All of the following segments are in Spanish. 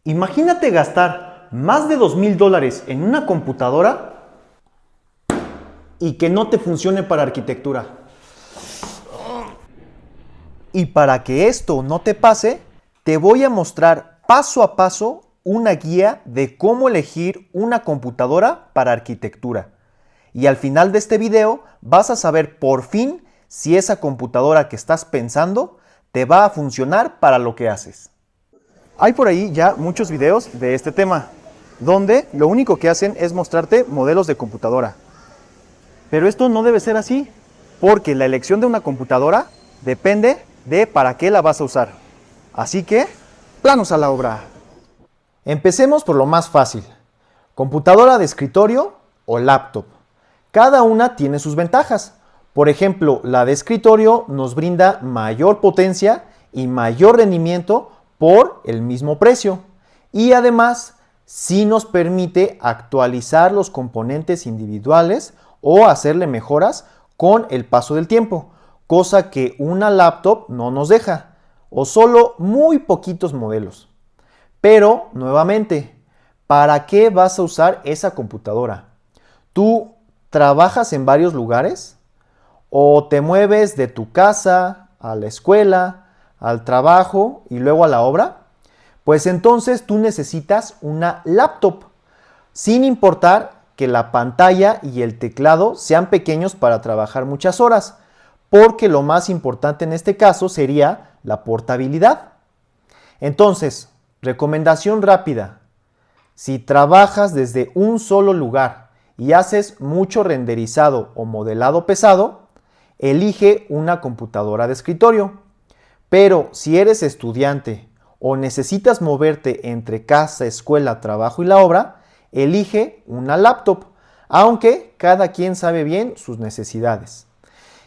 Imagínate gastar más de $2,000 en una computadora y que no te funcione para arquitectura. Y para que esto no te pase, te voy a mostrar paso a paso una guía de cómo elegir una computadora para arquitectura. Y al final de este video vas a saber por fin si esa computadora que estás pensando te va a funcionar para lo que haces. Hay por ahí ya muchos videos de este tema, donde lo único que hacen es mostrarte modelos de computadora. Pero esto no debe ser así, porque la elección de una computadora depende de para qué la vas a usar. Así que, planos a la obra. Empecemos por lo más fácil. Computadora de escritorio o laptop. Cada una tiene sus ventajas. Por ejemplo, la de escritorio nos brinda mayor potencia y mayor rendimiento por el mismo precio. Y además, sí nos permite actualizar los componentes individuales o hacerle mejoras con el paso del tiempo, cosa que una laptop no nos deja, o solo muy poquitos modelos. Pero, nuevamente, ¿para qué vas a usar esa computadora? ¿Tú trabajas en varios lugares? ¿O te mueves de tu casa a la escuela, al trabajo y luego a la obra? Pues entonces tú necesitas una laptop, sin importar que la pantalla y el teclado sean pequeños para trabajar muchas horas, porque lo más importante en este caso sería la portabilidad. Entonces, recomendación rápida: si trabajas desde un solo lugar y haces mucho renderizado o modelado pesado, elige una computadora de escritorio. Pero si eres estudiante o necesitas moverte entre casa, escuela, trabajo y la obra, elige una laptop, aunque cada quien sabe bien sus necesidades.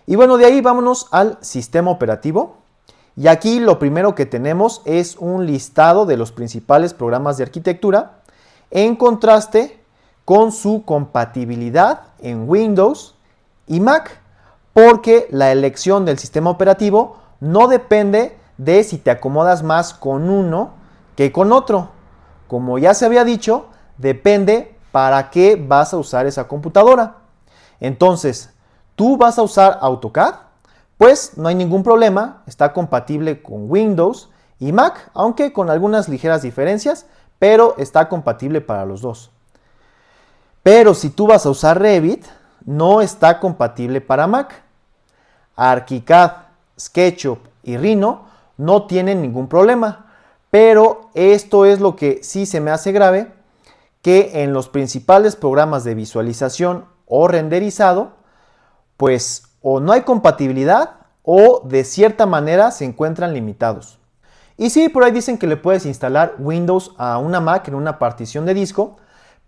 Y bueno, de ahí vámonos al sistema operativo. Y aquí lo primero que tenemos es un listado de los principales programas de arquitectura en contraste con su compatibilidad en Windows y Mac, porque la elección del sistema operativo no depende de si te acomodas más con uno que con otro. Como ya se había dicho, depende para qué vas a usar esa computadora. Entonces, ¿tú vas a usar AutoCAD? Pues no hay ningún problema, está compatible con Windows y Mac, aunque con algunas ligeras diferencias, pero está compatible para los dos. Pero si tú vas a usar Revit, no está compatible para Mac. ArchiCAD, SketchUp y Rhino no tienen ningún problema, pero esto es lo que sí se me hace grave, que en los principales programas de visualización o renderizado, pues o no hay compatibilidad o de cierta manera se encuentran limitados. Y sí, por ahí dicen que le puedes instalar Windows a una Mac en una partición de disco,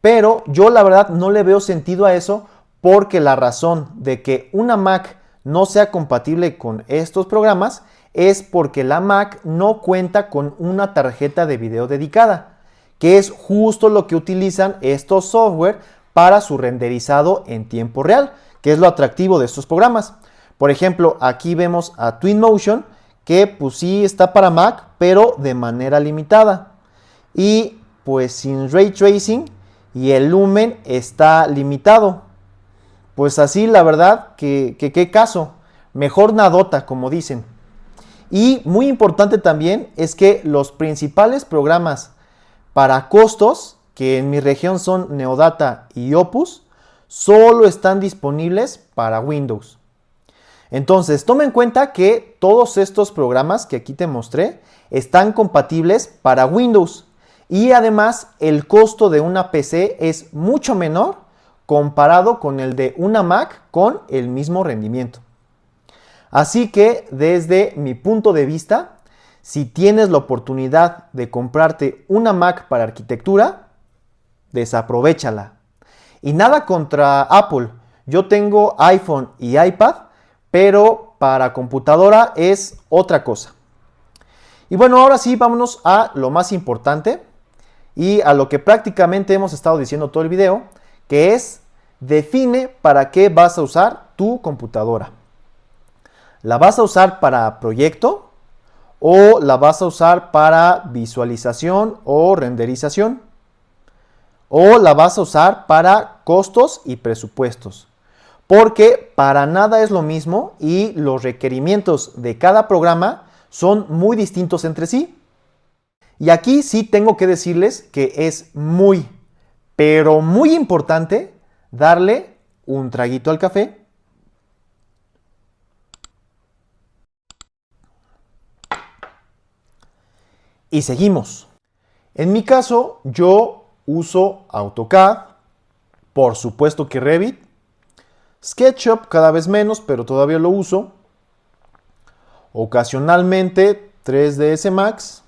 pero yo la verdad no le veo sentido a eso, porque la razón de que una Mac no sea compatible con estos programas es porque la Mac no cuenta con una tarjeta de video dedicada, que es justo lo que utilizan estos software para su renderizado en tiempo real, que es lo atractivo de estos programas. Por ejemplo, aquí vemos a Twinmotion, que pues sí está para Mac, pero de manera limitada. Y pues sin Ray Tracing y el Lumen está limitado. Pues así la verdad que qué caso. Mejor nadota, como dicen. Y muy importante también es que los principales programas para costos, que en mi región son Neodata y Opus, solo están disponibles para Windows. Entonces, toma en cuenta que todos estos programas que aquí te mostré están compatibles para Windows. Y además, el costo de una PC es mucho menor comparado con el de una Mac con el mismo rendimiento. Así que, desde mi punto de vista, si tienes la oportunidad de comprarte una Mac para arquitectura, desaprovéchala. Y nada contra Apple. Yo tengo iPhone y iPad, pero para computadora es otra cosa. Y bueno, ahora sí, vámonos a lo más importante y a lo que prácticamente hemos estado diciendo todo el video, que es: define para qué vas a usar tu computadora. ¿La vas a usar para proyecto o la vas a usar para visualización o renderización, o la vas a usar para costos y presupuestos. Porque para nada es lo mismo y los requerimientos de cada programa son muy distintos entre sí. Y aquí sí tengo que decirles que es muy, pero muy importante darle un traguito al café. Y seguimos. En mi caso, yo uso AutoCAD, por supuesto que Revit, SketchUp cada vez menos, pero todavía lo uso. Ocasionalmente 3ds Max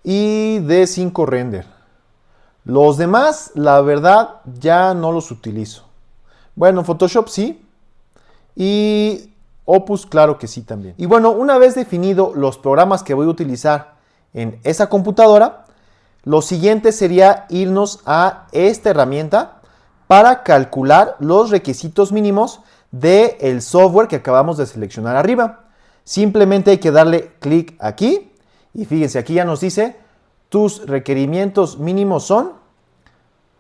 y D5 Render. Los demás, la verdad, ya no los utilizo. Bueno, Photoshop sí. Y Opus, claro que sí también. Y bueno, una vez definido los programas que voy a utilizar en esa computadora, lo siguiente sería irnos a esta herramienta para calcular los requisitos mínimos del software que acabamos de seleccionar arriba. Simplemente hay que darle clic aquí y fíjense, aquí ya nos dice tus requerimientos mínimos son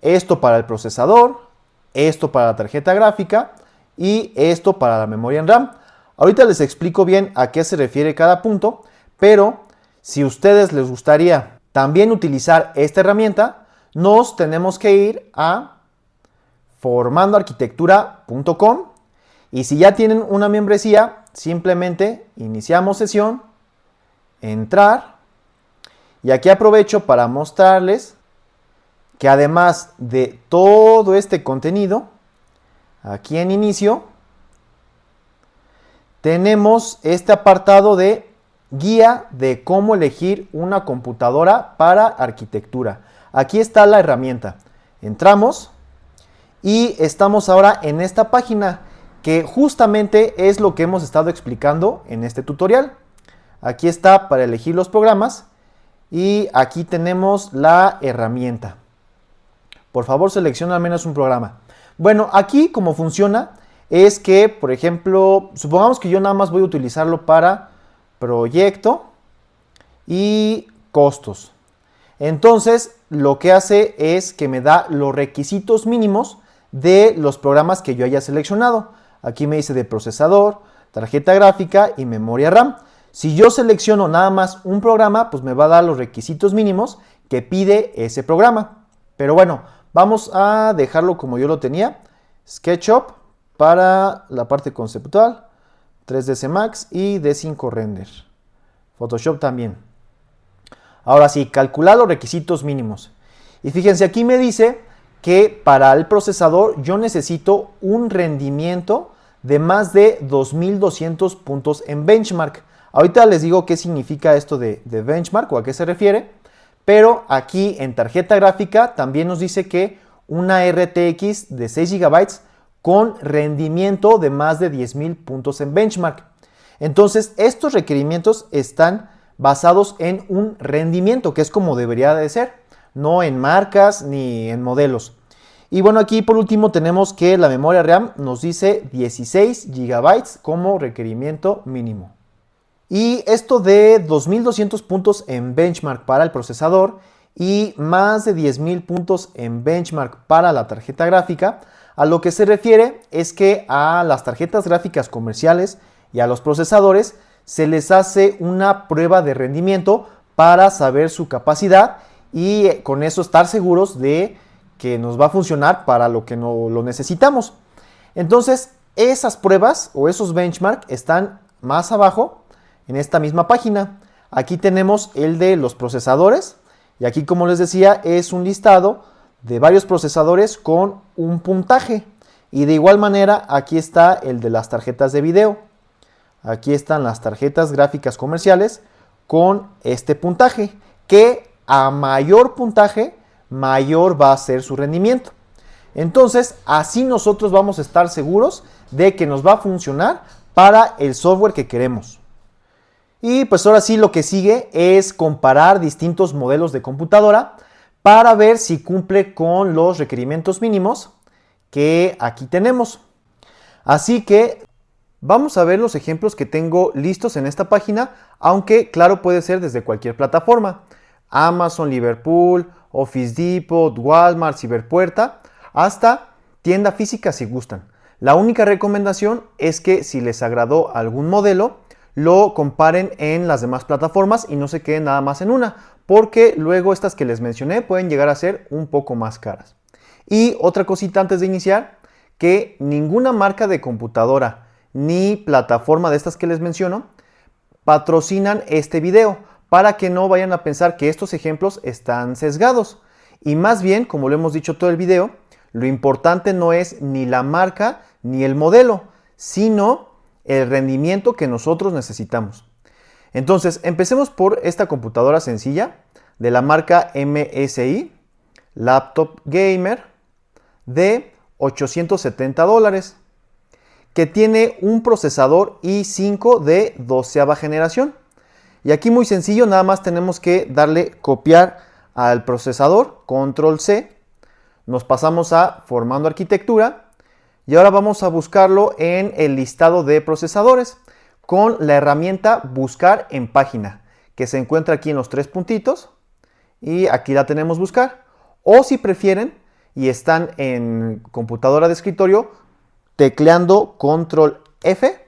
esto para el procesador, esto para la tarjeta gráfica y esto para la memoria en RAM. Ahorita les explico bien a qué se refiere cada punto, pero si a ustedes les gustaría también utilizar esta herramienta, nos tenemos que ir a formandoarquitectura.com y si ya tienen una membresía, simplemente iniciamos sesión, entrar, y aquí aprovecho para mostrarles que además de todo este contenido, aquí en inicio, tenemos este apartado de guía de cómo elegir una computadora para arquitectura. Aquí está la herramienta. Entramos y estamos ahora en esta página que justamente es lo que hemos estado explicando en este tutorial. Aquí está para elegir los programas y aquí tenemos la herramienta. Por favor, selecciona al menos un programa. Bueno, aquí cómo funciona es que, por ejemplo, supongamos que yo nada más voy a utilizarlo para proyecto y costos. Entonces, lo que hace es que me da los requisitos mínimos de los programas que yo haya seleccionado. Aquí me dice de procesador, tarjeta gráfica y memoria RAM. Si yo selecciono nada más un programa, pues me va a dar los requisitos mínimos que pide ese programa. Pero bueno, vamos a dejarlo como yo lo tenía. SketchUp para la parte conceptual, 3ds Max y D5 Render. Photoshop también. Ahora sí, calcular los requisitos mínimos. Y fíjense, aquí me dice que para el procesador yo necesito un rendimiento de más de 2200 puntos en benchmark. Ahorita les digo qué significa esto de benchmark o a qué se refiere. Pero aquí en tarjeta gráfica también nos dice que una RTX de 6 GB con rendimiento de más de 10.000 puntos en benchmark. Entonces, estos requerimientos están basados en un rendimiento, que es como debería de ser, no en marcas ni en modelos. Y bueno, aquí por último tenemos que la memoria RAM nos dice 16 GB como requerimiento mínimo. Y esto de 2200 puntos en benchmark para el procesador y más de 10.000 puntos en benchmark para la tarjeta gráfica, a lo que se refiere es que a las tarjetas gráficas comerciales y a los procesadores se les hace una prueba de rendimiento para saber su capacidad y con eso estar seguros de que nos va a funcionar para lo que no lo necesitamos. Entonces, esas pruebas o esos benchmark están más abajo en esta misma página. Aquí tenemos el de los procesadores y aquí, como les decía, es un listado de varios procesadores con un puntaje. Y de igual manera, aquí está el de las tarjetas de video. Aquí están las tarjetas gráficas comerciales con este puntaje, que a mayor puntaje, mayor va a ser su rendimiento. Entonces, así nosotros vamos a estar seguros de que nos va a funcionar para el software que queremos. Y pues ahora sí, lo que sigue es comparar distintos modelos de computadora para ver si cumple con los requerimientos mínimos que aquí tenemos. Así que Vamos a ver los ejemplos que tengo listos en esta página, aunque claro puede ser desde cualquier plataforma. Amazon, Liverpool, Office Depot, Walmart, Ciberpuerta, hasta tienda física si gustan. La única recomendación es que si les agradó algún modelo, lo comparen en las demás plataformas y no se queden nada más en una, porque luego estas que les mencioné pueden llegar a ser un poco más caras. Y otra cosita antes de iniciar, que ninguna marca de computadora ni plataforma de estas que les menciono patrocinan este video, para que no vayan a pensar que estos ejemplos están sesgados. Y más bien, como lo hemos dicho todo el video, lo importante no es ni la marca ni el modelo, sino el rendimiento que nosotros necesitamos. Entonces, empecemos por esta computadora sencilla de la marca MSI, Laptop Gamer, de $870, que tiene un procesador i5 de 12ª generación. Y aquí muy sencillo, nada más tenemos que darle copiar al procesador, control C, nos pasamos a formando arquitectura y ahora vamos a buscarlo en el listado de procesadores con la herramienta buscar en página, que se encuentra aquí en los 3 puntitos y aquí la tenemos buscar. O si prefieren y están en computadora de escritorio, tecleando control F,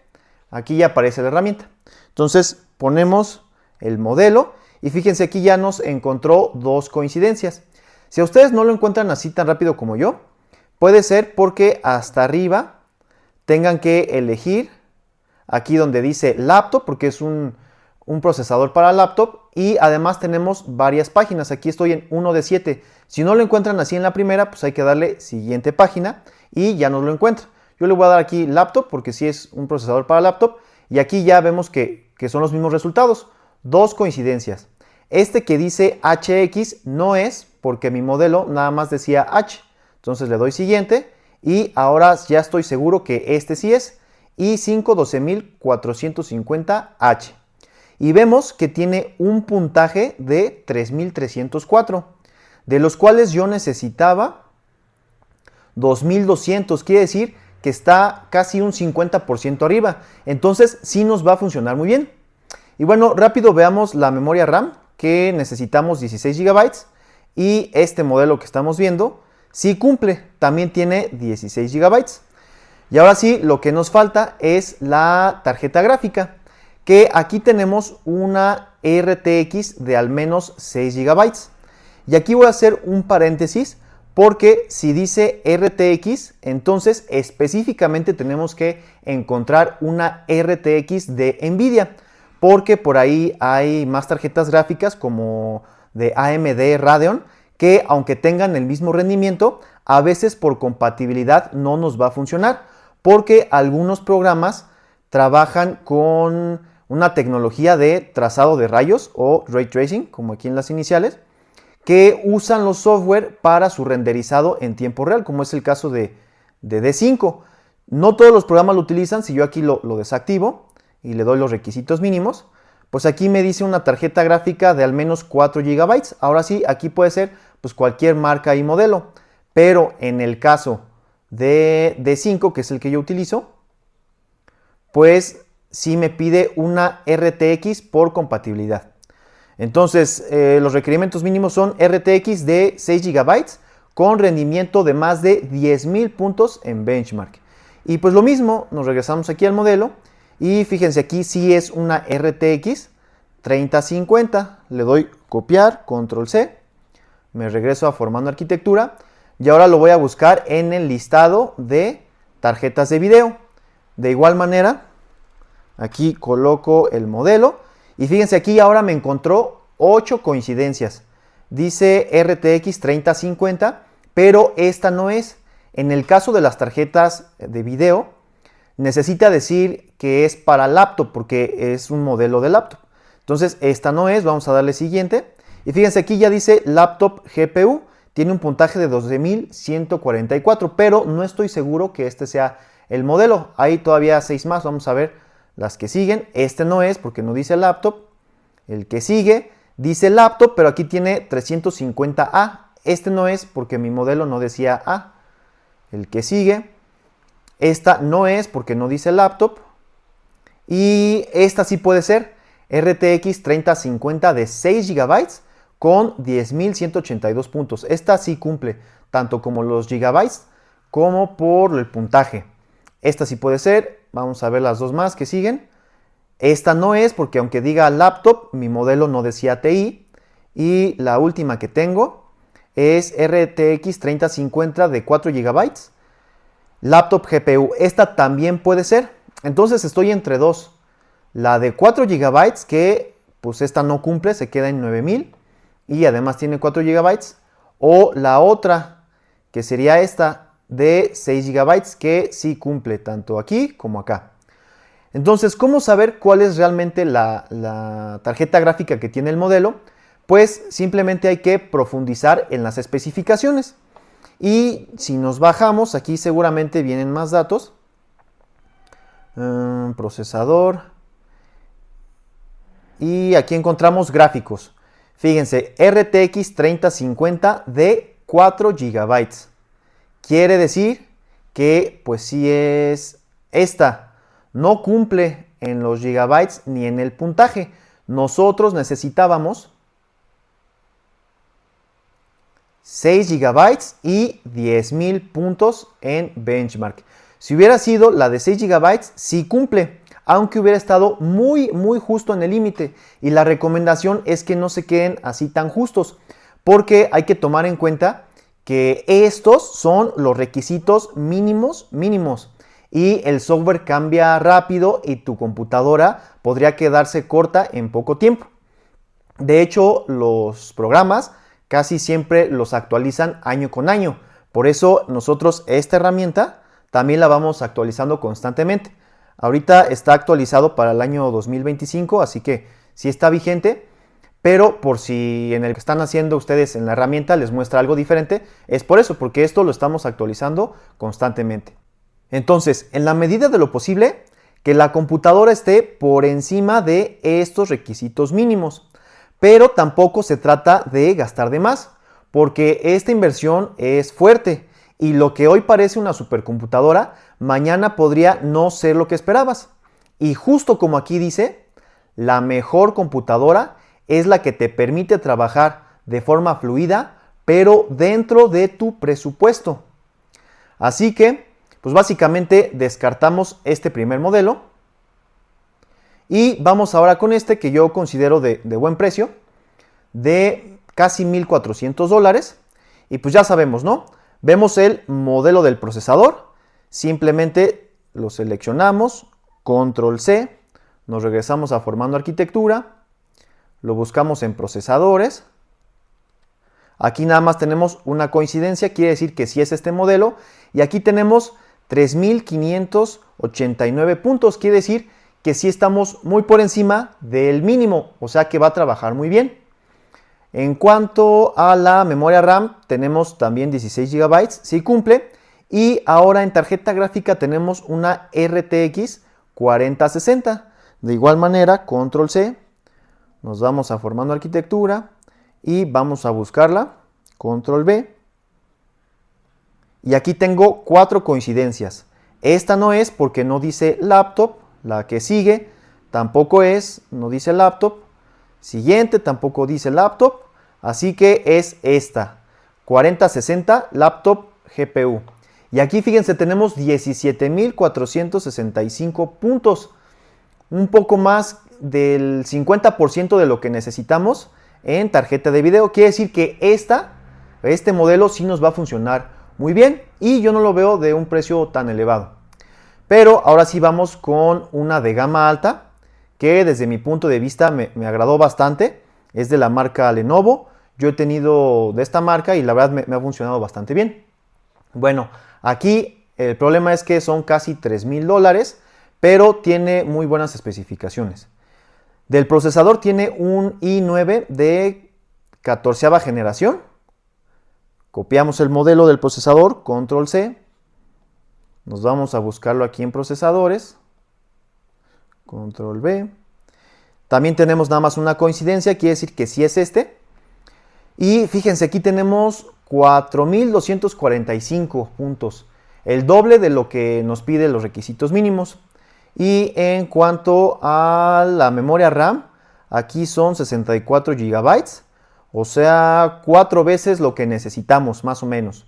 aquí ya aparece la herramienta. Entonces ponemos el modelo y fíjense, aquí ya nos encontró dos coincidencias. Si a ustedes no lo encuentran así tan rápido como yo, puede ser porque hasta arriba tengan que elegir aquí donde dice laptop, porque es un procesador para laptop, y además tenemos varias páginas. Aquí estoy en 1 de 7. Si no lo encuentran así en la primera, pues hay que darle siguiente página y ya nos lo encuentra. Yo le voy a dar aquí laptop porque sí es un procesador para laptop, y aquí ya vemos que son los mismos resultados. Dos coincidencias. Este que dice HX no es porque mi modelo nada más decía H. Entonces le doy siguiente y ahora ya estoy seguro que este sí es i5 12450H. Y vemos que tiene un puntaje de 3304, de los cuales yo necesitaba 2200. Quiere decir que está casi un 50% arriba. Entonces sí nos va a funcionar muy bien. Y bueno, rápido veamos la memoria RAM, que necesitamos 16 GB y este modelo que estamos viendo sí cumple, también tiene 16 GB. Y ahora sí, lo que nos falta es la tarjeta gráfica, que aquí tenemos una RTX de al menos 6 GB. Y aquí voy a hacer un paréntesis, porque si dice RTX, entonces específicamente tenemos que encontrar una RTX de Nvidia, porque por ahí hay más tarjetas gráficas como de AMD Radeon, que aunque tengan el mismo rendimiento, a veces por compatibilidad no nos va a funcionar, porque algunos programas trabajan con una tecnología de trazado de rayos o ray tracing, como aquí en las iniciales, que usan los software para su renderizado en tiempo real, como es el caso de D5. No todos los programas lo utilizan. Si yo aquí lo desactivo y le doy los requisitos mínimos, pues aquí me dice una tarjeta gráfica de al menos 4 GB. Ahora sí, aquí puede ser pues cualquier marca y modelo, pero en el caso de D5, que es el que yo utilizo, pues sí me pide una RTX por compatibilidad. Entonces, los requerimientos mínimos son RTX de 6 GB con rendimiento de más de 10,000 puntos en benchmark. Y pues lo mismo, nos regresamos aquí al modelo y fíjense, aquí sí es una RTX 3050. Le doy copiar, control C, me regreso a formando arquitectura y ahora lo voy a buscar en el listado de tarjetas de video. De igual manera, aquí coloco el modelo y fíjense, aquí ahora me encontró 8 coincidencias. Dice RTX 3050, pero esta no es. En el caso de las tarjetas de video, necesita decir que es para laptop porque es un modelo de laptop. Entonces esta no es, vamos a darle siguiente. Y fíjense, aquí ya dice laptop GPU, tiene un puntaje de 12,144, pero no estoy seguro que este sea el modelo. Hay todavía 6 más, vamos a ver las que siguen. Este no es porque no dice laptop. El que sigue dice laptop, pero aquí tiene 350A. Este no es porque mi modelo no decía A. El que sigue, esta no es porque no dice laptop. Y esta sí puede ser RTX 3050 de 6 GB con 10.182 puntos. Esta sí cumple tanto como los gigabytes como por el puntaje. Esta sí puede ser. Vamos a ver las dos más que siguen. Esta no es porque aunque diga laptop, mi modelo no decía TI. Y la última que tengo es RTX 3050 de 4 GB. Laptop GPU. Esta también puede ser. Entonces estoy entre dos. La de 4 GB que pues esta no cumple, se queda en 9000 y además tiene 4 GB. O la otra que sería esta de 6 GB que sí cumple tanto aquí como acá. Entonces, ¿cómo saber cuál es realmente la tarjeta gráfica que tiene el modelo? Pues simplemente hay que profundizar en las especificaciones. Y si nos bajamos, aquí seguramente vienen más datos. Procesador. Y aquí encontramos gráficos. Fíjense, RTX 3050 de 4 GB. Quiere decir que pues sí es esta. No cumple en los gigabytes ni en el puntaje. Nosotros necesitábamos 6 GB y 10.000 puntos en benchmark. Si hubiera sido la de 6 GB, sí cumple, aunque hubiera estado muy justo en el límite. Y la recomendación es que no se queden así tan justos, porque hay que tomar en cuenta que estos son los requisitos mínimos. Y el software cambia rápido y tu computadora podría quedarse corta en poco tiempo. De hecho, los programas casi siempre los actualizan año con año. Por eso nosotros esta herramienta también la vamos actualizando constantemente. Ahorita está actualizado para el año 2025, así que sí está vigente. Pero por si en el que están haciendo ustedes en la herramienta les muestra algo diferente, es por eso, porque esto lo estamos actualizando constantemente. Entonces, en la medida de lo posible, que la computadora esté por encima de estos requisitos mínimos. Pero tampoco se trata de gastar de más, porque esta inversión es fuerte y lo que hoy parece una supercomputadora, mañana podría no ser lo que esperabas. Y justo como aquí dice, la mejor computadora es la que te permite trabajar de forma fluida, pero dentro de tu presupuesto. Así que, pues básicamente descartamos este primer modelo. Y vamos ahora con este que yo considero de buen precio, de casi $1,400. Y pues ya sabemos, ¿no? Vemos el modelo del procesador, simplemente lo seleccionamos, control C, nos regresamos a formando arquitectura, lo buscamos en procesadores. Aquí nada más tenemos una coincidencia, quiere decir que sí es este modelo. Y aquí tenemos 3.589 puntos, quiere decir que sí estamos muy por encima del mínimo, o sea que va a trabajar muy bien. En cuanto a la memoria RAM, tenemos también 16 GB, sí cumple. Y ahora en tarjeta gráfica tenemos una RTX 4060. De igual manera, control C, nos vamos a formando arquitectura y vamos a buscarla, control V. Y aquí tengo 4 coincidencias. Esta no es porque no dice laptop. La que sigue tampoco es, no dice laptop. Siguiente tampoco dice laptop. Así que es esta, 4060 laptop GPU. Y aquí fíjense, tenemos 17.465 puntos. Un poco más del 50% de lo que necesitamos en tarjeta de video. Quiere decir que este modelo sí nos va a funcionar muy bien. Y yo no lo veo de un precio tan elevado. Pero ahora sí vamos con una de gama alta, que desde mi punto de vista me agradó bastante. Es de la marca Lenovo. Yo he tenido de esta marca y la verdad me ha funcionado bastante bien. Bueno, aquí el problema es que son casi $3,000, pero tiene muy buenas especificaciones. Del procesador tiene un i9 de 14ª generación. Copiamos el modelo del procesador, control C. Nos vamos a buscarlo aquí en procesadores, control V. También tenemos nada más una coincidencia, quiere decir que sí es este. Y fíjense, aquí tenemos 4.245 puntos, el doble de lo que nos pide los requisitos mínimos. Y en cuanto a la memoria RAM, aquí son 64 GB, o sea, 4 veces lo que necesitamos, más o menos.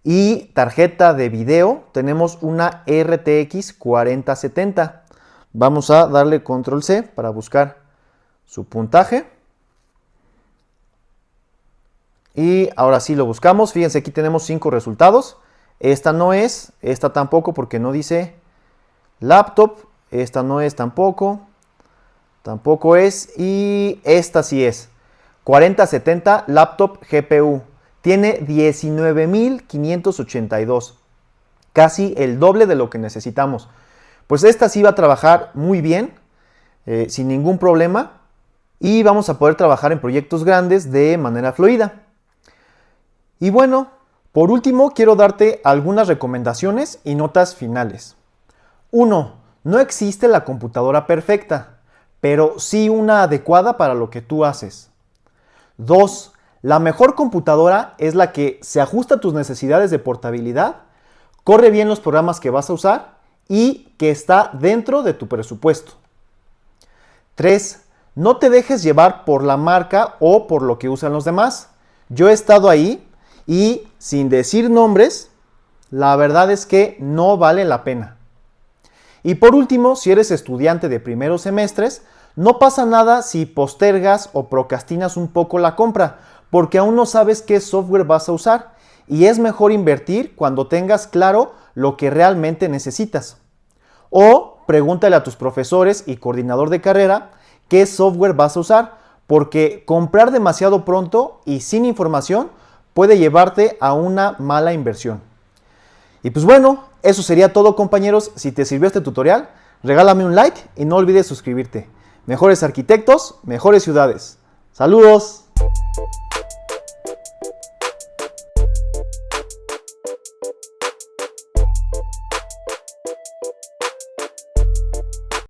Y tarjeta de video, tenemos una RTX 4070. Vamos a darle control C para buscar su puntaje. Y ahora sí lo buscamos. Fíjense, aquí tenemos 5 resultados. Esta no es, esta tampoco porque no dice laptop. Esta no es tampoco. Tampoco es. Y esta sí es. 4070 laptop GPU. Tiene 19.582. Casi el doble de lo que necesitamos. Pues esta sí va a trabajar muy bien, sin ningún problema. Y vamos a poder trabajar en proyectos grandes de manera fluida. Y bueno, por último quiero darte algunas recomendaciones y notas finales. 1. No existe la computadora perfecta, pero sí una adecuada para lo que tú haces. 2. La mejor computadora es la que se ajusta a tus necesidades de portabilidad, corre bien los programas que vas a usar y que está dentro de tu presupuesto. 3. No te dejes llevar por la marca o por lo que usan los demás. Yo he estado ahí y, sin decir nombres, la verdad es que no vale la pena. Y por último, si eres estudiante de primeros semestres, no pasa nada si postergas o procrastinas un poco la compra, porque aún no sabes qué software vas a usar y es mejor invertir cuando tengas claro lo que realmente necesitas. O pregúntale a tus profesores y coordinador de carrera qué software vas a usar, porque comprar demasiado pronto y sin información puede llevarte a una mala inversión. Y pues bueno, eso sería todo, compañeros. Si te sirvió este tutorial, regálame un like y no olvides suscribirte. Mejores arquitectos, mejores ciudades. ¡Saludos!